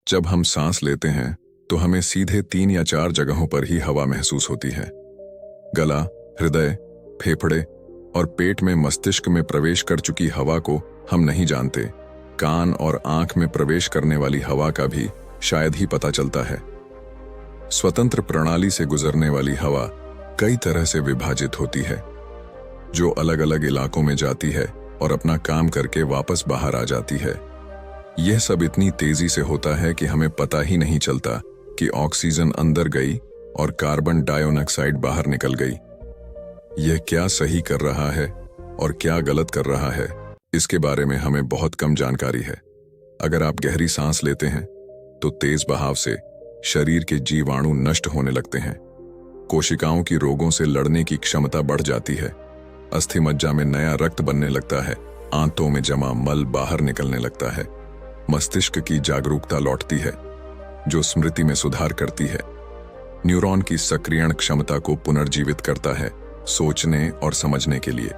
जब हम सांस लेते हैं तो हमें सीधे 3 या 4 जगहों पर ही हवा महसूस होती है। गला, हृदय, फेफड़े और पेट में मस्तिष्क में प्रवेश कर चुकी हवा को हम नहीं जानते। कान और आंख में प्रवेश करने वाली हवा का भी शायद ही पता चलता है। स्वतंत्र प्रणाली से गुजरने वाली हवा कई तरह से विभाजित होती है, जो अलग अलग इलाकों में जाती है और अपना काम करके वापस बाहर आ जाती है। यह सब इतनी तेजी से होता है कि हमें पता ही नहीं चलता कि ऑक्सीजन अंदर गई और कार्बन डाइऑक्साइड बाहर निकल गई। यह क्या सही कर रहा है और क्या गलत कर रहा है, इसके बारे में हमें बहुत कम जानकारी है। अगर आप गहरी सांस लेते हैं तो तेज बहाव से शरीर के जीवाणु नष्ट होने लगते हैं। कोशिकाओं की रोगों से लड़ने की क्षमता बढ़ जाती है। अस्थि मज्जा में नया रक्त बनने लगता है। आंतों में जमा मल बाहर निकलने लगता है। मस्तिष्क की जागरूकता लौटती है, जो स्मृति में सुधार करती है। न्यूरॉन की सक्रियण क्षमता को पुनर्जीवित करता है, सोचने और समझने के लिए।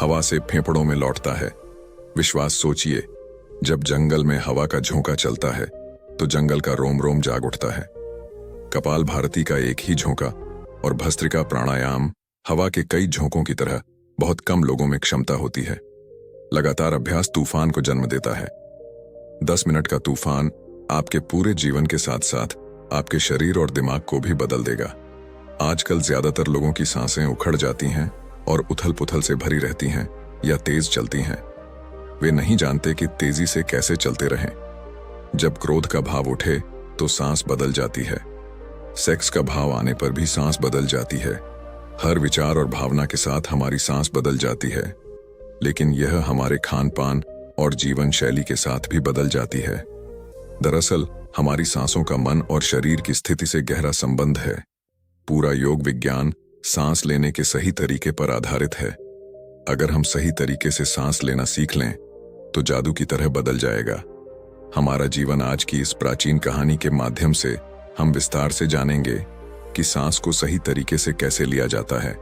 हवा से फेफड़ों में लौटता है। विश्वास सोचिए, जब जंगल में हवा का झोंका चलता है तो जंगल का रोम रोम जाग उठता है। कपाल भारती का एक ही झोंका और भस्त्रिका प्राणायाम हवा के कई झोंकों की तरह बहुत कम लोगों में क्षमता होती है। लगातार अभ्यास तूफान को जन्म देता है। 10 मिनट का तूफान आपके पूरे जीवन के साथ साथ आपके शरीर और दिमाग को भी बदल देगा। आजकल ज्यादातर लोगों की सांसें उखड़ जाती हैं और उथल पुथल से भरी रहती हैं या तेज चलती हैं। वे नहीं जानते कि तेजी से कैसे चलते रहें। जब क्रोध का भाव उठे तो सांस बदल जाती है। सेक्स का भाव आने पर भी सांस बदल जाती है। हर विचार और भावना के साथ हमारी सांस बदल जाती है, लेकिन यह हमारे खान पान और जीवन शैली के साथ भी बदल जाती है। दरअसल हमारी सांसों का मन और शरीर की स्थिति से गहरा संबंध है। पूरा योग विज्ञान सांस लेने के सही तरीके पर आधारित है। अगर हम सही तरीके से सांस लेना सीख लें तो जादू की तरह बदल जाएगा। हमारा जीवन आज की इस प्राचीन कहानी के माध्यम से हम विस्तार से जानेंगे कि सांस को सही तरीके से कैसे लिया जाता है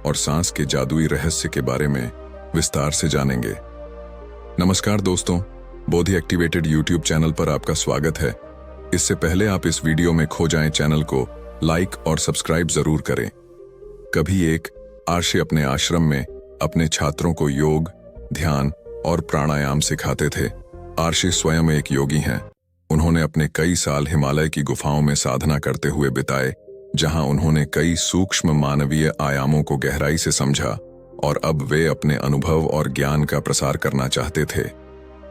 और सांस के जादुई रहस्य के बारे में विस्तार से जानेंगे। नमस्कार दोस्तों, बोधि एक्टिवेटेड यूट्यूब चैनल पर आपका स्वागत है। इससे पहले आप इस वीडियो में खो जाएं, चैनल को लाइक और सब्सक्राइब जरूर करें। कभी एक आर्षि अपने आश्रम में अपने छात्रों को योग, ध्यान और प्राणायाम सिखाते थे। आर्षि स्वयं एक योगी हैं। उन्होंने अपने कई साल हिमालय की गुफाओं में साधना करते हुए बिताए, जहां उन्होंने कई सूक्ष्म मानवीय आयामों को गहराई से समझा और अब वे अपने अनुभव और ज्ञान का प्रसार करना चाहते थे।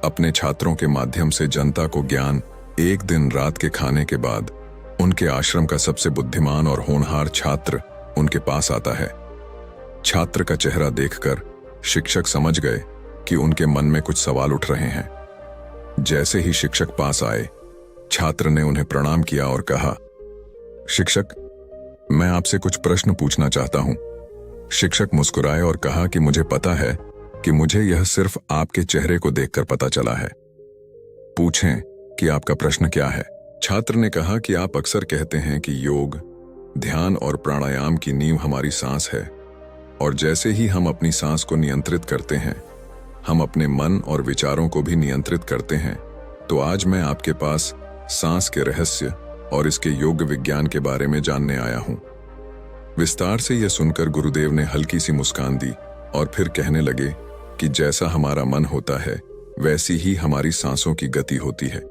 अपने छात्रों के माध्यम से जनता को ज्ञान। एक दिन रात के खाने के बाद उनके आश्रम का सबसे बुद्धिमान और होनहार छात्र उनके पास आता है। छात्र का चेहरा देखकर शिक्षक समझ गए कि उनके मन में कुछ सवाल उठ रहे हैं। जैसे ही शिक्षक पास आए, छात्र ने उन्हें प्रणाम किया और कहा, शिक्षक, मैं आपसे कुछ प्रश्न पूछना चाहता हूं। शिक्षक मुस्कुराए और कहा कि मुझे पता है कि मुझे यह सिर्फ आपके चेहरे को देखकर पता चला है। पूछें कि आपका प्रश्न क्या है। छात्र ने कहा कि आप अक्सर कहते हैं कि योग, ध्यान और प्राणायाम की नींव हमारी सांस है, और जैसे ही हम अपनी सांस को नियंत्रित करते हैं, हम अपने मन और विचारों को भी नियंत्रित करते हैं। तो आज मैं आपके पास सांस के रहस्य और इसके योग विज्ञान के बारे में जानने आया हूं। विस्तार से यह सुनकर गुरुदेव ने हल्की सी मुस्कान दी और फिर कहने लगे कि जैसा हमारा मन होता है वैसी ही हमारी सांसों की गति होती है,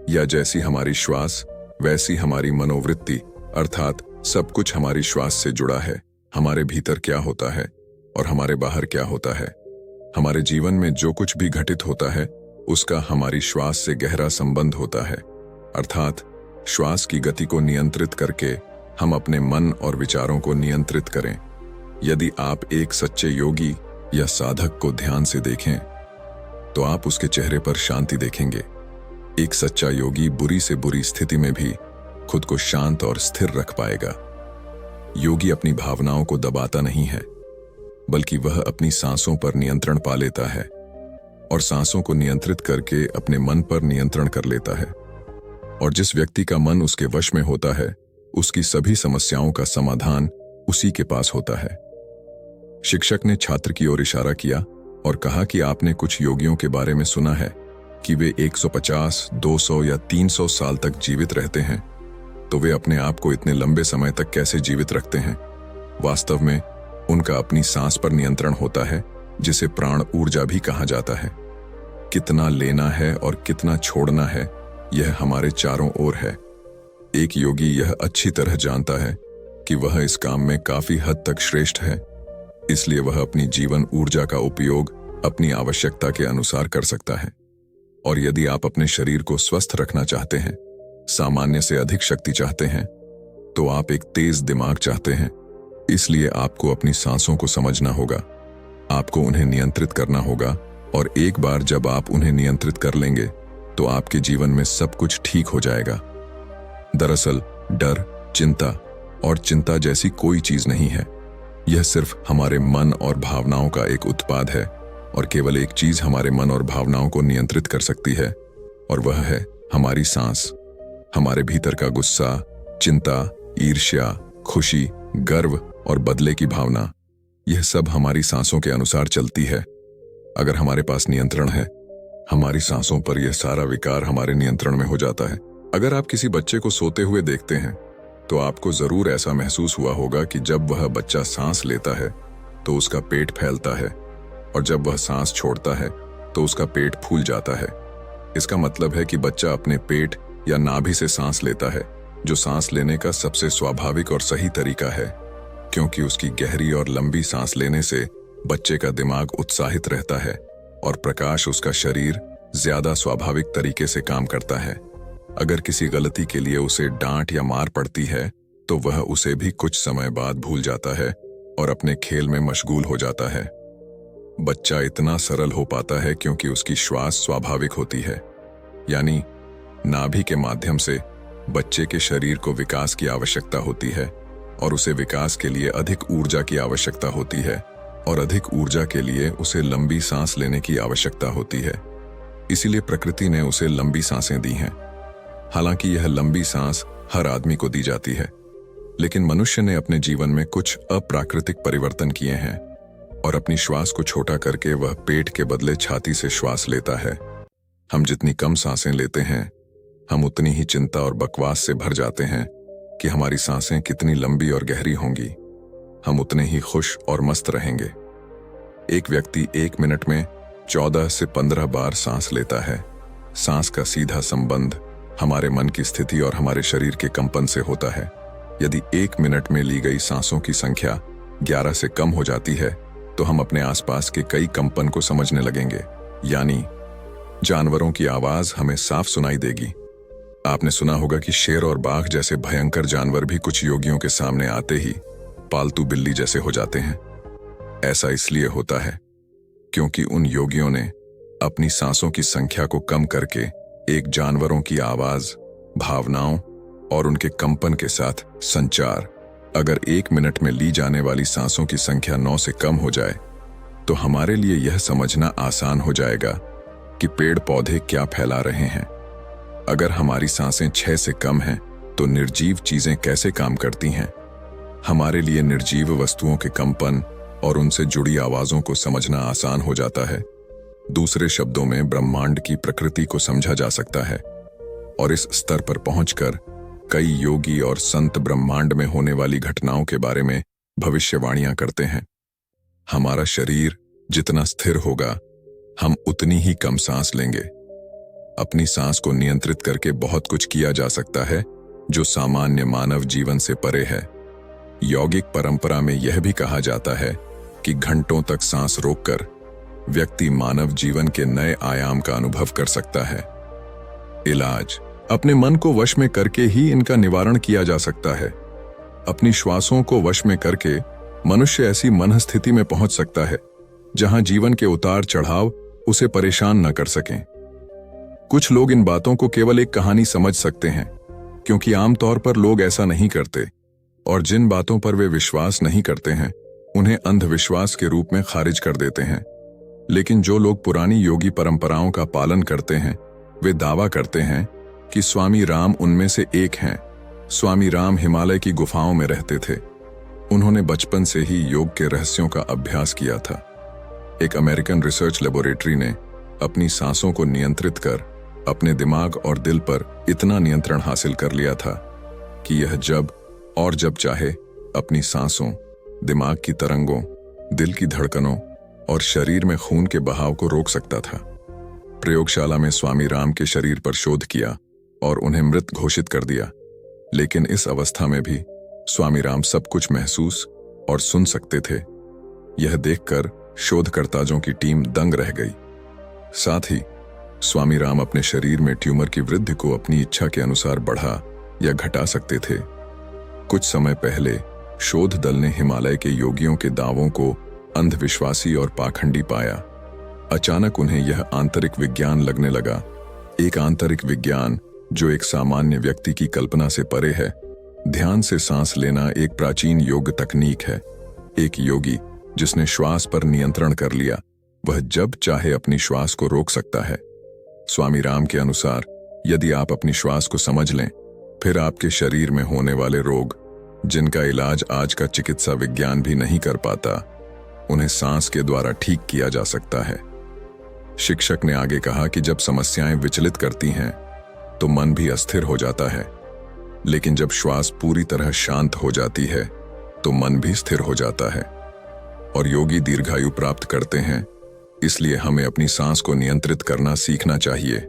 या जैसी हमारी श्वास वैसी हमारी मनोवृत्ति, अर्थात सब कुछ हमारी श्वास से जुड़ा है। हमारे भीतर क्या होता है और हमारे बाहर क्या होता है, हमारे जीवन में जो कुछ भी घटित होता है उसका हमारी श्वास से गहरा संबंध होता है। अर्थात श्वास की गति को नियंत्रित करके हम अपने मन और विचारों को नियंत्रित करें। यदि आप एक सच्चे योगी या साधक को ध्यान से देखें तो आप उसके चेहरे पर शांति देखेंगे। एक सच्चा योगी बुरी से बुरी स्थिति में भी खुद को शांत और स्थिर रख पाएगा। योगी अपनी भावनाओं को दबाता नहीं है, बल्कि वह अपनी सांसों पर नियंत्रण पा लेता है और सांसों को नियंत्रित करके अपने मन पर नियंत्रण कर लेता है। और जिस व्यक्ति का मन उसके वश में होता है, उसकी सभी समस्याओं का समाधान उसी के पास होता है। शिक्षक ने छात्र की ओर इशारा किया और कहा कि आपने कुछ योगियों के बारे में सुना है कि वे 150, 200 या 300 साल तक जीवित रहते हैं, तो वे अपने आप को इतने लंबे समय तक कैसे जीवित रखते हैं? वास्तव में उनका अपनी सांस पर नियंत्रण होता है, जिसे प्राण ऊर्जा भी कहा जाता है। कितना लेना है और कितना छोड़ना है, यह हमारे चारों ओर है। एक योगी यह अच्छी तरह जानता है कि वह इस काम में काफी हद तक श्रेष्ठ है, इसलिए वह अपनी जीवन ऊर्जा का उपयोग अपनी आवश्यकता के अनुसार कर सकता है। और यदि आप अपने शरीर को स्वस्थ रखना चाहते हैं, सामान्य से अधिक शक्ति चाहते हैं, तो आप एक तेज दिमाग चाहते हैं। इसलिए आपको अपनी सांसों को समझना होगा, आपको उन्हें नियंत्रित करना होगा, और एक बार जब आप उन्हें नियंत्रित कर लेंगे तो आपके जीवन में सब कुछ ठीक हो जाएगा। दरअसल डर, चिंता जैसी कोई चीज नहीं है। यह सिर्फ हमारे मन और भावनाओं का एक उत्पाद है, और केवल एक चीज हमारे मन और भावनाओं को नियंत्रित कर सकती है, और वह है हमारी सांस। हमारे भीतर का गुस्सा, चिंता, ईर्ष्या, खुशी, गर्व और बदले की भावना, यह सब हमारी सांसों के अनुसार चलती है। अगर हमारे पास नियंत्रण है, हमारी सांसों पर यह सारा विकार हमारे नियंत्रण में हो जाता है। अगर आप किसी बच्चे को सोते हुए देखते हैं, तो आपको जरूर ऐसा महसूस हुआ होगा कि जब वह बच्चा सांस लेता है तो उसका पेट फैलता है, और जब वह सांस छोड़ता है तो उसका पेट फूल जाता है। इसका मतलब है कि बच्चा अपने पेट या नाभि से सांस लेता है, जो सांस लेने का सबसे स्वाभाविक और सही तरीका है, क्योंकि उसकी गहरी और लंबी सांस लेने से बच्चे का दिमाग उत्साहित रहता है और प्रकाश उसका शरीर ज्यादा स्वाभाविक तरीके से काम करता है। अगर किसी गलती के लिए उसे डांट या मार पड़ती है, तो वह उसे भी कुछ समय बाद भूल जाता है और अपने खेल में मशगूल हो जाता है। बच्चा इतना सरल हो पाता है क्योंकि उसकी श्वास स्वाभाविक होती है, यानी नाभि के माध्यम से बच्चे के शरीर को विकास की आवश्यकता होती है, और उसे विकास के लिए अधिक ऊर्जा की आवश्यकता होती है, और अधिक ऊर्जा के लिए उसे लंबी सांस लेने की आवश्यकता होती है। इसीलिए प्रकृति ने उसे लंबी सांसें दी हैं। हालांकि यह लंबी सांस हर आदमी को दी जाती है, लेकिन मनुष्य ने अपने जीवन में कुछ अप्राकृतिक परिवर्तन किए हैं, और अपनी श्वास को छोटा करके वह पेट के बदले छाती से श्वास लेता है। हम जितनी कम सांसें लेते हैं, हम उतनी ही चिंता और बकवास से भर जाते हैं कि हमारी सांसें कितनी लंबी और गहरी होंगी। हम उतने ही खुश और मस्त रहेंगे। एक व्यक्ति 1 मिनट में 14 से 15 बार सांस लेता है। सांस का सीधा संबंध हमारे मन की स्थिति और हमारे शरीर के कंपन से होता है। यदि 1 मिनट में ली गई सांसों की संख्या 11 से कम हो जाती है, तो हम अपने आसपास के कई कंपन को समझने लगेंगे, यानी जानवरों की आवाज हमें साफ सुनाई देगी। आपने सुना होगा कि शेर और बाघ जैसे भयंकर जानवर भी कुछ योगियों के सामने आते ही पालतू बिल्ली जैसे हो जाते हैं। ऐसा इसलिए होता है क्योंकि उन योगियों ने अपनी सांसों की संख्या को कम करके एक जानवरों की आवाज, भावनाओं और उनके कंपन के साथ संचार। अगर 1 मिनट में ली जाने वाली सांसों की संख्या 9 से कम हो जाए, तो हमारे लिए यह समझना आसान हो जाएगा कि पेड़ पौधे क्या फैला रहे हैं। अगर हमारी सांसें 6 से कम हैं, तो निर्जीव चीजें कैसे काम करती हैं। हमारे लिए निर्जीव वस्तुओं के कंपन और उनसे जुड़ी आवाजों को समझना आसान हो जाता है। दूसरे शब्दों में ब्रह्मांड की प्रकृति को समझा जा सकता है, और इस स्तर पर पहुंचकर कई योगी और संत ब्रह्मांड में होने वाली घटनाओं के बारे में भविष्यवाणियां करते हैं। हमारा शरीर जितना स्थिर होगा, हम उतनी ही कम सांस लेंगे। अपनी सांस को नियंत्रित करके बहुत कुछ किया जा सकता है जो सामान्य मानव जीवन से परे है। यौगिक परंपरा में यह भी कहा जाता है कि घंटों तक सांस रोककर व्यक्ति मानव जीवन के नए आयाम का अनुभव कर सकता है। इलाज अपने मन को वश में करके ही इनका निवारण किया जा सकता है। अपनी श्वासों को वश में करके मनुष्य ऐसी मन स्थिति में पहुंच सकता है जहां जीवन के उतार चढ़ाव उसे परेशान न कर सकें। कुछ लोग इन बातों को केवल एक कहानी समझ सकते हैं, क्योंकि आमतौर पर लोग ऐसा नहीं करते, और जिन बातों पर वे विश्वास नहीं करते हैं उन्हें अंधविश्वास के रूप में खारिज कर देते हैं। लेकिन जो लोग पुरानी योगी परंपराओं का पालन करते हैं, वे दावा करते हैं कि स्वामी राम उनमें से एक हैं। स्वामी राम हिमालय की गुफाओं में रहते थे। उन्होंने बचपन से ही योग के रहस्यों का अभ्यास किया था। एक अमेरिकन रिसर्च लेबोरेटरी ने अपनी सांसों को नियंत्रित कर अपने दिमाग और दिल पर इतना नियंत्रण हासिल कर लिया था कि यह जब और जब चाहे अपनी सांसों, दिमाग की तरंगों, दिल की धड़कनों और शरीर में खून के बहाव को रोक सकता था। प्रयोगशाला में स्वामी राम के शरीर पर शोध किया और उन्हें मृत घोषित कर दिया, लेकिन इस अवस्था में भी स्वामी राम सब कुछ महसूस और सुन सकते थे। यह देखकर शोधकर्ताओं की टीम दंग रह गई। साथ ही स्वामी राम अपने शरीर में ट्यूमर की वृद्धि को अपनी इच्छा के अनुसार बढ़ा या घटा सकते थे। कुछ समय पहले शोध दल ने हिमालय के योगियों के दावों को अंधविश्वासी और पाखंडी पाया। अचानक उन्हें यह आंतरिक विज्ञान लगने लगा, एक आंतरिक विज्ञान जो एक सामान्य व्यक्ति की कल्पना से परे है। ध्यान से सांस लेना एक प्राचीन योग तकनीक है। एक योगी जिसने श्वास पर नियंत्रण कर लिया, वह जब चाहे अपनी श्वास को रोक सकता है। स्वामी राम के अनुसार यदि आप अपनी श्वास को समझ लें, फिर आपके शरीर में होने वाले रोग, जिनका इलाज आज का चिकित्सा विज्ञान भी नहीं कर पाता, उन्हें सांस के द्वारा ठीक किया जा सकता है। शिक्षक ने आगे कहा कि जब समस्याएं विचलित करती हैं तो मन भी अस्थिर हो जाता है, लेकिन जब श्वास पूरी तरह शांत हो जाती है तो मन भी स्थिर हो जाता है और योगी दीर्घायु प्राप्त करते हैं। इसलिए हमें अपनी सांस को नियंत्रित करना सीखना चाहिए।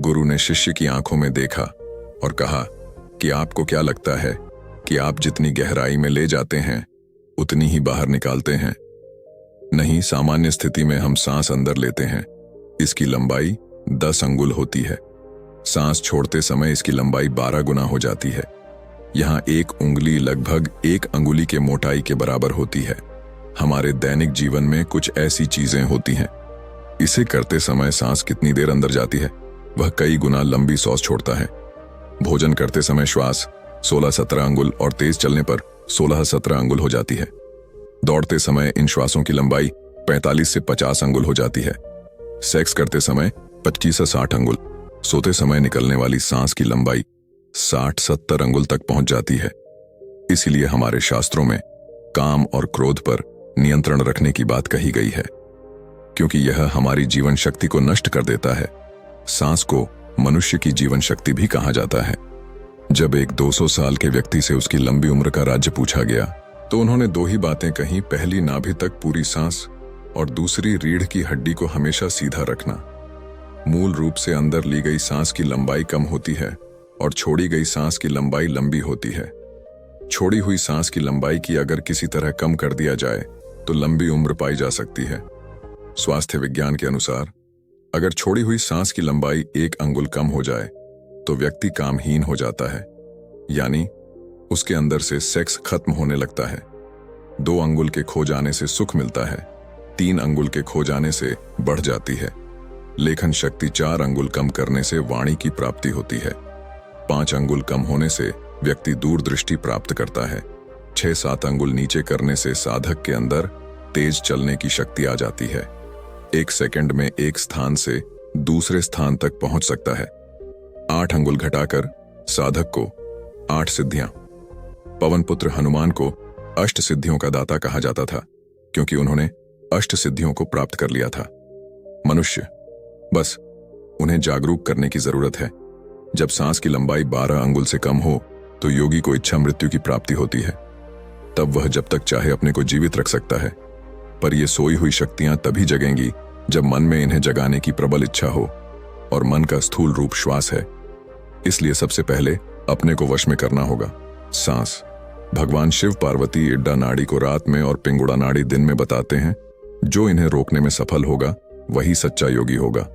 गुरु ने शिष्य की आंखों में देखा और कहा कि आपको क्या लगता है कि आप जितनी गहराई में ले जाते हैं उतनी ही बाहर निकालते हैं? नहीं, सामान्य स्थिति में हम सांस अंदर लेते हैं, इसकी लंबाई 10 अंगुल होती है। सांस छोड़ते समय इसकी लंबाई 12 गुना हो जाती है। यहाँ एक उंगली लगभग 1 अंगुली के मोटाई के बराबर होती है। हमारे दैनिक जीवन में कुछ ऐसी चीजें होती हैं, इसे करते समय सांस कितनी देर अंदर जाती है, वह कई गुना लंबी सांस छोड़ता है। भोजन करते समय श्वास 16-17 अंगुल और तेज चलने पर 16-17 अंगुल हो जाती है। दौड़ते समय इन श्वासों की लंबाई 45 से 50 अंगुल हो जाती है। सेक्स करते समय 25 से 60 अंगुल, सोते समय निकलने वाली सांस की लंबाई 60-70 अंगुल तक पहुंच जाती है। इसीलिए हमारे शास्त्रों में काम और क्रोध पर नियंत्रण रखने की बात कही गई है, क्योंकि यह हमारी जीवन शक्ति को नष्ट कर देता है। सांस को मनुष्य की जीवन शक्ति भी कहा जाता है। जब एक 200 साल के व्यक्ति से उसकी लंबी उम्र का राज्य पूछा गया तो उन्होंने 2 ही बातें कही, पहली नाभि तक पूरी सांस और दूसरी रीढ़ की हड्डी को हमेशा सीधा रखना। मूल रूप से अंदर ली गई सांस की लंबाई कम होती है और छोड़ी गई सांस की लंबाई लंबी होती है। छोड़ी हुई सांस की लंबाई की अगर किसी तरह कम कर दिया जाए तो लंबी उम्र पाई जा सकती है। स्वास्थ्य विज्ञान के अनुसार अगर छोड़ी हुई सांस की लंबाई 1 अंगुल कम हो जाए तो व्यक्ति कामहीन हो जाता है, यानी उसके अंदर से सेक्स खत्म होने लगता है। 2 अंगुल के खो जाने से सुख मिलता है, 3 अंगुल के खो जाने से बढ़ जाती है। लेखन शक्ति 4 अंगुल कम करने से वाणी की प्राप्ति होती है। 5 अंगुल कम होने से व्यक्ति दूरदृष्टि प्राप्त करता है। 6-7 अंगुल नीचे करने से साधक के अंदर तेज चलने की शक्ति आ जाती है। 1 सेकंड में एक स्थान से दूसरे स्थान तक पहुंच सकता है। 8 अंगुल घटाकर साधक को 8 सिद्धियां। पवन पुत्र हनुमान को अष्ट सिद्धियों का दाता कहा जाता था, क्योंकि उन्होंने अष्ट सिद्धियों को प्राप्त कर लिया था। मनुष्य, बस उन्हें जागरूक करने की जरूरत है। जब सांस की लंबाई 12 अंगुल से कम हो तो योगी को इच्छा मृत्यु की प्राप्ति होती है। तब वह जब तक चाहे अपने को जीवित रख सकता है, पर ये सोई हुई शक्तियां तभी जगेंगी जब मन में इन्हें जगाने की प्रबल इच्छा हो, और मन का स्थूल रूप श्वास है। इसलिए सबसे पहले अपने को वश में करना होगा। सांस। भगवान शिव पार्वती इड्डा नाड़ी को रात में और पिंगुड़ा नाड़ी दिन में बताते हैं। जो इन्हें रोकने में सफल होगा वही सच्चा योगी होगा।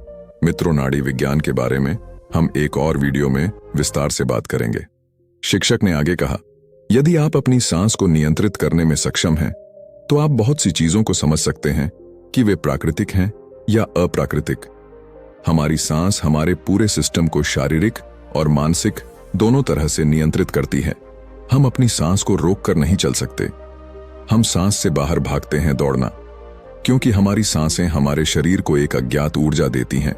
मित्रों, नाड़ी विज्ञान के बारे में हम एक और वीडियो में विस्तार से बात करेंगे। शिक्षक ने आगे कहा, यदि आप अपनी सांस को नियंत्रित करने में सक्षम हैं, तो आप बहुत सी चीजों को समझ सकते हैं कि वे प्राकृतिक हैं या अप्राकृतिक। हमारी सांस हमारे पूरे सिस्टम को शारीरिक और मानसिक दोनों तरह से नियंत्रित करती है। हम अपनी सांस को रोककर नहीं चल सकते। हम सांस से बाहर भागते हैं दौड़ना, क्योंकि हमारी सांसें हमारे शरीर को एक अज्ञात ऊर्जा देती हैं।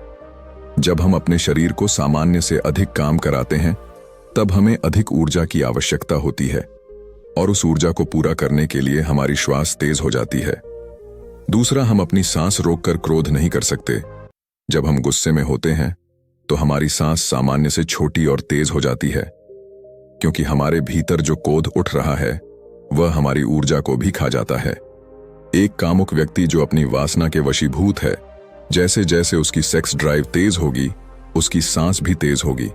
जब हम अपने शरीर को सामान्य से अधिक काम कराते हैं, तब हमें अधिक ऊर्जा की आवश्यकता होती है, और उस ऊर्जा को पूरा करने के लिए हमारी श्वास तेज हो जाती है। दूसरा, हम अपनी सांस रोककर क्रोध नहीं कर सकते। जब हम गुस्से में होते हैं तो हमारी सांस सामान्य से छोटी और तेज हो जाती है, क्योंकि हमारे भीतर जो क्रोध उठ रहा है वह हमारी ऊर्जा को भी खा जाता है। एक कामुक व्यक्ति जो अपनी वासना के वशीभूत है, जैसे जैसे उसकी सेक्स ड्राइव तेज होगी उसकी सांस भी तेज होगी।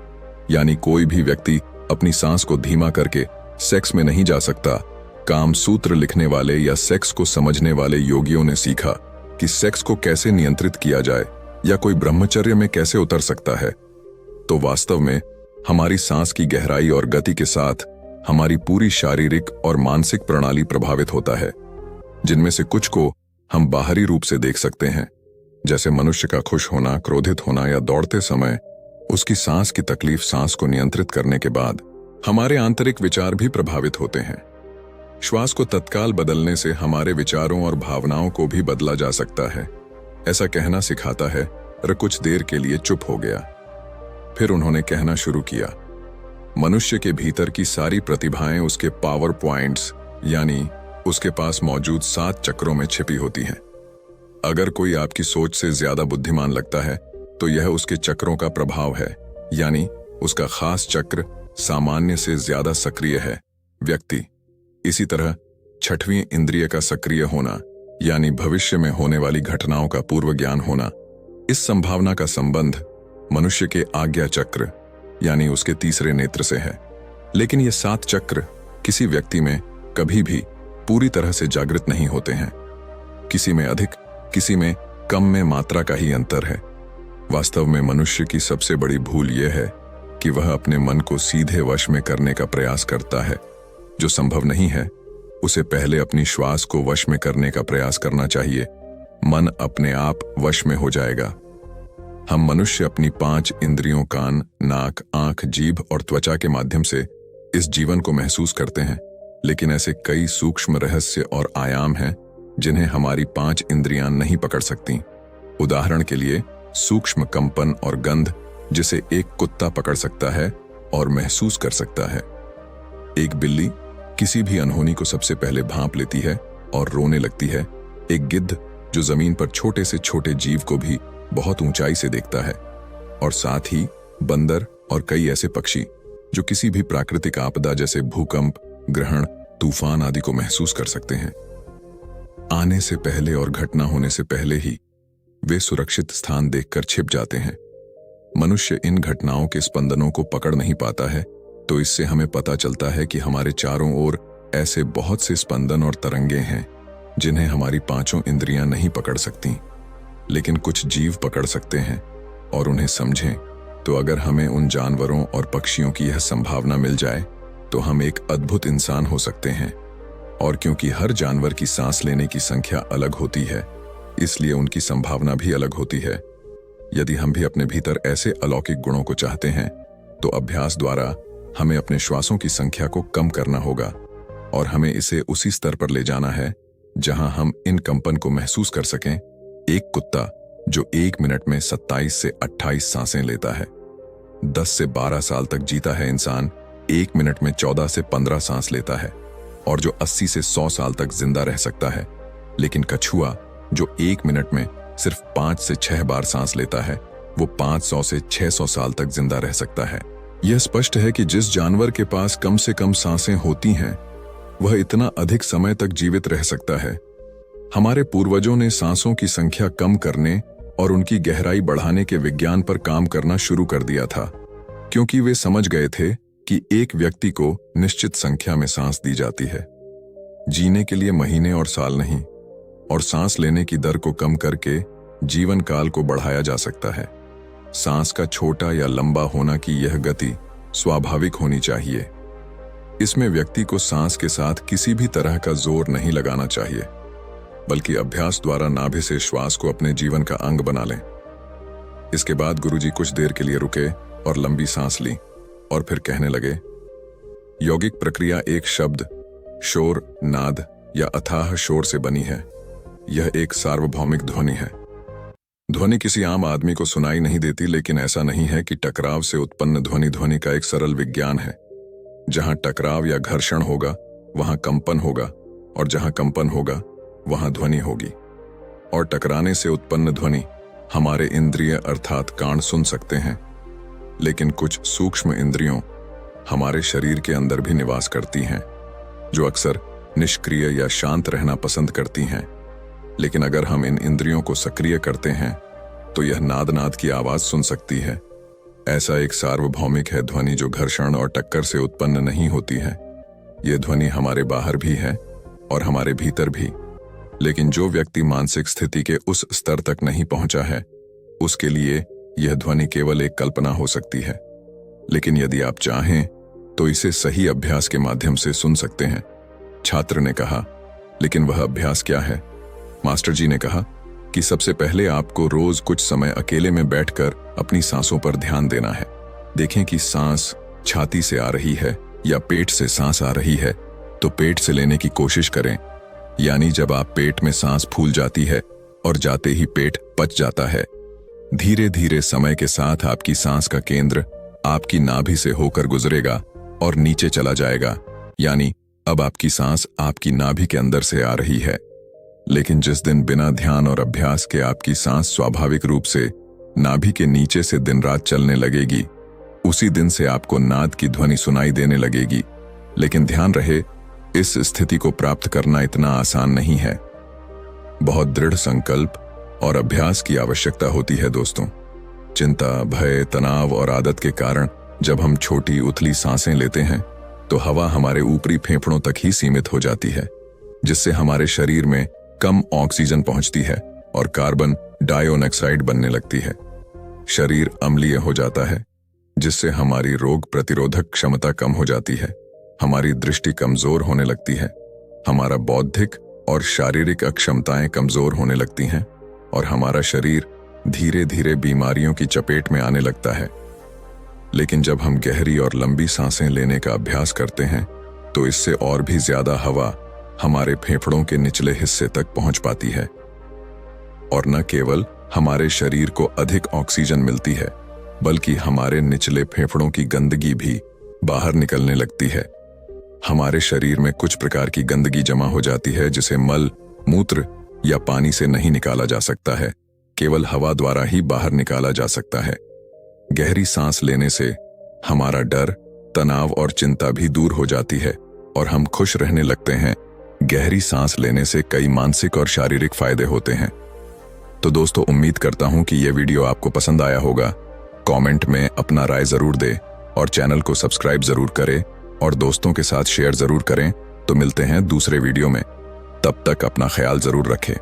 यानी कोई भी व्यक्ति अपनी सांस को धीमा करके सेक्स में नहीं जा सकता। काम सूत्र लिखने वाले या सेक्स को समझने वाले योगियों ने सीखा कि सेक्स को कैसे नियंत्रित किया जाए या कोई ब्रह्मचर्य में कैसे उतर सकता है। तो वास्तव में हमारी सांस की गहराई और गति के साथ हमारी पूरी शारीरिक और मानसिक प्रणाली प्रभावित होता है, जिनमें से कुछ को हम बाहरी रूप से देख सकते हैं, जैसे मनुष्य का खुश होना, क्रोधित होना या दौड़ते समय उसकी सांस की तकलीफ। सांस को नियंत्रित करने के बाद हमारे आंतरिक विचार भी प्रभावित होते हैं। श्वास को तत्काल बदलने से हमारे विचारों और भावनाओं को भी बदला जा सकता है। ऐसा कहना सिखाता है, और कुछ देर के लिए चुप हो गया। फिर उन्होंने कहना शुरू किया, मनुष्य के भीतर की सारी प्रतिभाएं उसके पावर पॉइंट्स यानी उसके पास मौजूद 7 चक्रों में छिपी होती हैं। अगर कोई आपकी सोच से ज्यादा बुद्धिमान लगता है तो यह उसके चक्रों का प्रभाव है, यानी उसका खास चक्र सामान्य से ज्यादा सक्रिय है। व्यक्ति इसी तरह 6वीं इंद्रिय का सक्रिय होना यानी भविष्य में होने वाली घटनाओं का पूर्व ज्ञान होना, इस संभावना का संबंध मनुष्य के आज्ञा चक्र यानी उसके तीसरे नेत्र से है। लेकिन ये 7 चक्र किसी व्यक्ति में कभी भी पूरी तरह से जागृत नहीं होते हैं। किसी में अधिक, किसी में कम में मात्रा का ही अंतर है। वास्तव में मनुष्य की सबसे बड़ी भूल यह है कि वह अपने मन को सीधे वश में करने का प्रयास करता है। जो संभव नहीं है, उसे पहले अपनी श्वास को वश में करने का प्रयास करना चाहिए। मन अपने आप वश में हो जाएगा। हम मनुष्य अपनी 5 इंद्रियों कान, नाक, आंख, जीभ और त्वचा के माध्यम से इस जीवन को महसूस करते हैं। लेकिन ऐसे कई सूक्ष्म रहस्य और आयाम हैं जिन्हें हमारी 5 इंद्रियां नहीं पकड़ सकती। उदाहरण के लिए सूक्ष्म कंपन और गंध, जिसे एक कुत्ता पकड़ सकता है और महसूस कर सकता है। एक बिल्ली किसी भी अनहोनी को सबसे पहले भांप लेती है और रोने लगती है। एक गिद्ध जो जमीन पर छोटे से छोटे जीव को भी बहुत ऊंचाई से देखता है। और साथ ही बंदर और कई ऐसे पक्षी जो किसी भी प्राकृतिक आपदा जैसे भूकंप, ग्रहण, तूफान आदि को महसूस कर सकते हैं। आने से पहले और घटना होने से पहले ही वे सुरक्षित स्थान देखकर छिप जाते हैं। मनुष्य इन घटनाओं के स्पंदनों को पकड़ नहीं पाता है, तो इससे हमें पता चलता है कि हमारे चारों ओर ऐसे बहुत से स्पंदन और तरंगे हैं जिन्हें हमारी 5 इंद्रियां नहीं पकड़ सकती, लेकिन कुछ जीव पकड़ सकते हैं और उन्हें समझें। तो अगर हमें उन जानवरों और पक्षियों की यह संभावना मिल जाए तो हम एक अद्भुत इंसान हो सकते हैं। और क्योंकि हर जानवर की सांस लेने की संख्या अलग होती है, इसलिए उनकी संभावना भी अलग होती है। यदि हम भी अपने भीतर ऐसे अलौकिक गुणों को चाहते हैं तो अभ्यास द्वारा हमें अपने श्वासों की संख्या को कम करना होगा और हमें इसे उसी स्तर पर ले जाना है जहां हम इन कंपन को महसूस कर सकें। एक कुत्ता जो 1 मिनट में 27 से 28 सांसें लेता है। 10 से 12 साल तक जीता है इंसान 1 मिनट में 14 से 15 सांस लेता है। और जो 80 से 100 साल तक जिंदा रह सकता है। लेकिन कछुआ जो 1 मिनट में सिर्फ 5 से 6 बार सांस लेता है, वो 500 से 600 साल तक जिंदा रह सकता है। यह स्पष्ट है कि जिस जानवर के पास कम से कम सांसें होती हैं, वह इतना अधिक समय तक जीवित रह सकता है। हमारे पूर्वजों ने सांसों की संख्या कम करने और उनकी गहराई बढ़ाने के विज्ञान पर काम करना शुरू कर दिया था, क्योंकि वे समझ गए थे कि एक व्यक्ति को निश्चित संख्या में सांस दी जाती है, जीने के लिए महीने और साल नहीं, और सांस लेने की दर को कम करके जीवन काल को बढ़ाया जा सकता है। सांस का छोटा या लंबा होना की यह गति स्वाभाविक होनी चाहिए। इसमें व्यक्ति को सांस के साथ किसी भी तरह का जोर नहीं लगाना चाहिए, बल्कि अभ्यास द्वारा नाभि से श्वास को अपने जीवन का अंग बना लें। इसके बाद गुरुजी कुछ देर के लिए रुके और लंबी सांस ली और फिर कहने लगे, यौगिक प्रक्रिया एक शब्द, शोर, नाद या अथाह शोर से बनी है। यह एक सार्वभौमिक ध्वनि है। ध्वनि किसी आम आदमी को सुनाई नहीं देती, लेकिन ऐसा नहीं है कि टकराव से उत्पन्न ध्वनि का एक सरल विज्ञान है। जहां टकराव या घर्षण होगा वहां कंपन होगा, और जहां कंपन होगा वहां ध्वनि होगी। और टकराने से उत्पन्न ध्वनि हमारे इंद्रिय अर्थात कान सुन सकते हैं, लेकिन कुछ सूक्ष्म इंद्रियों हमारे शरीर के अंदर भी निवास करती हैं, जो अक्सर निष्क्रिय या शांत रहना पसंद करती हैं। लेकिन अगर हम इन इंद्रियों को सक्रिय करते हैं तो यह नाद की आवाज सुन सकती है। ऐसा एक सार्वभौमिक है ध्वनि जो घर्षण और टक्कर से उत्पन्न नहीं होती है। यह ध्वनि हमारे बाहर भी है और हमारे भीतर भी। लेकिन जो व्यक्ति मानसिक स्थिति के उस स्तर तक नहीं पहुंचा है, उसके लिए यह ध्वनि केवल एक कल्पना हो सकती है। लेकिन यदि आप चाहें तो इसे सही अभ्यास के माध्यम से सुन सकते हैं। छात्र ने कहा, लेकिन वह अभ्यास क्या है? मास्टर जी ने कहा कि सबसे पहले आपको रोज कुछ समय अकेले में बैठकर अपनी सांसों पर ध्यान देना है। देखें कि सांस छाती से आ रही है या पेट से सांस आ रही है, तो पेट से लेने की कोशिश करें। यानी जब आप पेट में सांस फूल जाती है और जाते ही पेट पच जाता है। धीरे धीरे समय के साथ आपकी सांस का केंद्र आपकी नाभि से होकर गुजरेगा और नीचे चला जाएगा। यानी अब आपकी सांस आपकी नाभि के अंदर से आ रही है। लेकिन जिस दिन बिना ध्यान और अभ्यास के आपकी सांस स्वाभाविक रूप से नाभि के नीचे से दिन रात चलने लगेगी, उसी दिन से आपको नाद की ध्वनि सुनाई देने लगेगी। लेकिन ध्यान रहे, इस स्थिति को प्राप्त करना इतना आसान नहीं है। बहुत दृढ़ संकल्प और अभ्यास की आवश्यकता होती है दोस्तों। चिंता, भय, तनाव और आदत के कारण जब हम छोटी उथली सांसें लेते हैं तो हवा हमारे ऊपरी फेफड़ों तक ही सीमित हो जाती है, जिससे हमारे शरीर में कम ऑक्सीजन पहुंचती है और कार्बन डाइऑक्साइड बनने लगती है। शरीर अम्लीय हो जाता है, जिससे हमारी रोग प्रतिरोधक क्षमता कम हो जाती है। हमारी दृष्टि कमजोर होने लगती है, हमारा बौद्धिक और शारीरिक अक्षमताएं कमजोर होने लगती हैं और हमारा शरीर धीरे धीरे बीमारियों की चपेट में आने लगता है। लेकिन जब हम गहरी और लंबी सांसें लेने का अभ्यास करते हैं तो इससे और भी ज्यादा हवा हमारे फेफड़ों के निचले हिस्से तक पहुंच पाती है और न केवल हमारे शरीर को अधिक ऑक्सीजन मिलती है, बल्कि हमारे निचले फेफड़ों की गंदगी भी बाहर निकलने लगती है। हमारे शरीर में कुछ प्रकार की गंदगी जमा हो जाती है जिसे मल, मूत्र या पानी से नहीं निकाला जा सकता है, केवल हवा द्वारा ही बाहर निकाला जा सकता है। गहरी सांस लेने से हमारा डर, तनाव और चिंता भी दूर हो जाती है और हम खुश रहने लगते हैं। गहरी सांस लेने से कई मानसिक और शारीरिक फायदे होते हैं। तो दोस्तों, उम्मीद करता हूं कि यह वीडियो आपको पसंद आया होगा। कमेंट में अपना राय जरूर दें और चैनल को सब्सक्राइब जरूर करें और दोस्तों के साथ शेयर जरूर करें। तो मिलते हैं दूसरे वीडियो में, तब तक अपना ख्याल जरूर रखें।